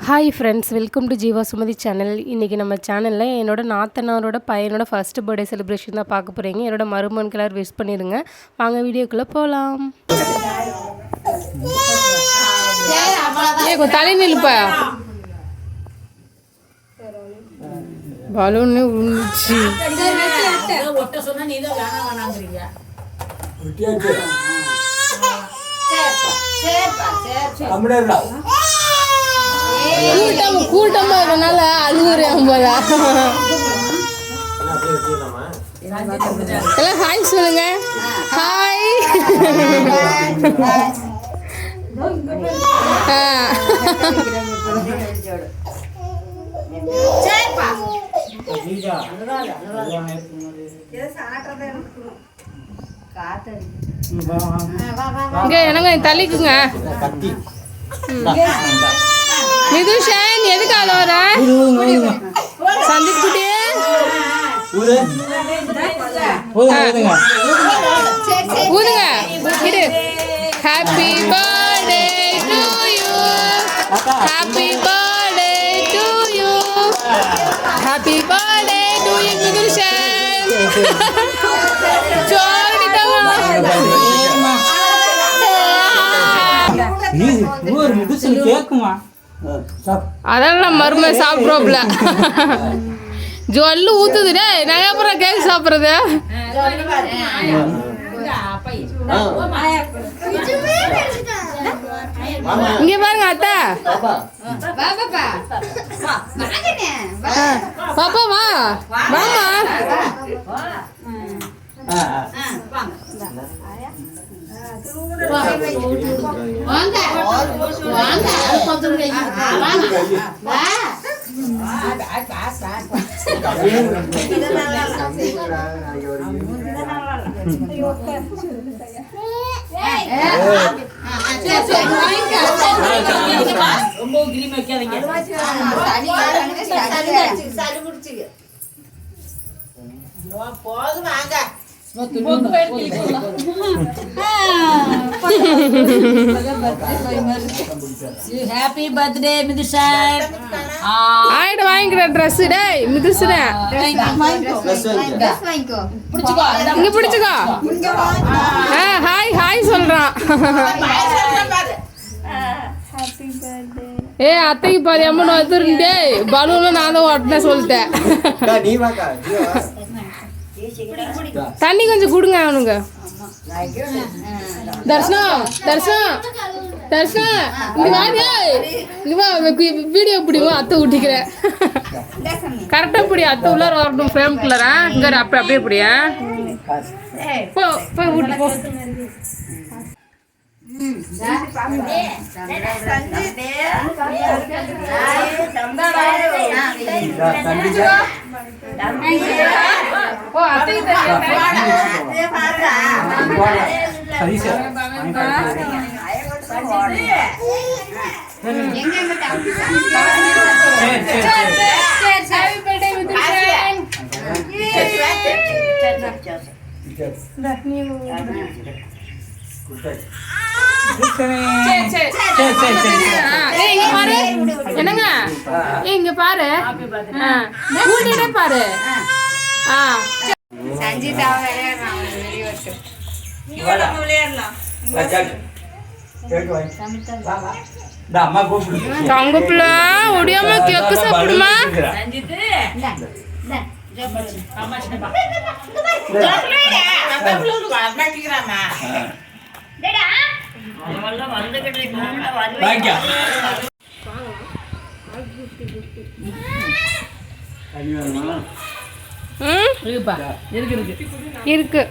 Hi friends, welcome to Jeeva Sumathi channel. இன்றைக்கி நம்ம சேனலில் என்னோட நாத்தனாரோட பையனோட ஃபஸ்ட்டு பர்த்டே செலிப்ரேஷன் தான் பார்க்க போகிறீங்க. என்னோட மருமகன் கலர் விஷ் பண்ணிடுங்க. வாங்க வீடியோக்குள்ளே போகலாம். தலை நிலுப்பா பலூன்னு உந்துச்சு. கூட்டமா இருக்கனால அழுகுறேன் போல. எல்லாம் ஹாய் சொல்லுங்க. ஹாய். இங்க என்னங்க தள்ளிக்குங்க. மிதுஷன் எதுக்கு ஆள வர? சந்தீப் குட்டி ஊதுங்க. இரு. Happy birthday to you, happy birthday to you, happy birthday to you Mithushan. ஜோடி தவா அதெல்லாம் மருமை சாப்பிட்றோம்ல. ஜொல்லு ஊத்துதுடே. நாங்கள் அப்புறம் கேக் சாப்பிட்றது. இங்க பாருங்க அத்தா. பாப்பா வா வாமா. Happy birthday Mithushan. ஆயிடு வாங்கிக்கிற ட்ரெஸ் டேய் மிதுஷன். இங்க பிடிச்சுக்கோ. ஹாய் ஹாய் சொல்றான். ஏ அத்தைக்கு பாரு அம்மன் வந்துருந்தே. பலூன்ல நான் தான் ஓட்டினேன் சொல்லிட்டேன். தண்ணி கொஞ்சம் கொடுங்க அவனுங்க. தர்ஷனம் தர்ஷனம் தர்ஷனம் இங்க வாங்க. இங்க வா, வீடியோ பிடிக்கும். அத்தை ஊட்டிக்கிறேன். கரெக்டா பிடி. அத்தை உள்ளார வரட்டும் ஃப்ரேம்குள்ளார. இங்க அப்படியே பிடியா. போ போய் ஊட்டி போ. ஓ அத்தைக்கு என்னங்க இங்க பாரு. கூட்டிட்டே பாரு. தங்கப்புல ஒடியாம கேக்கு சாப்பிடுமா. இருக்கு.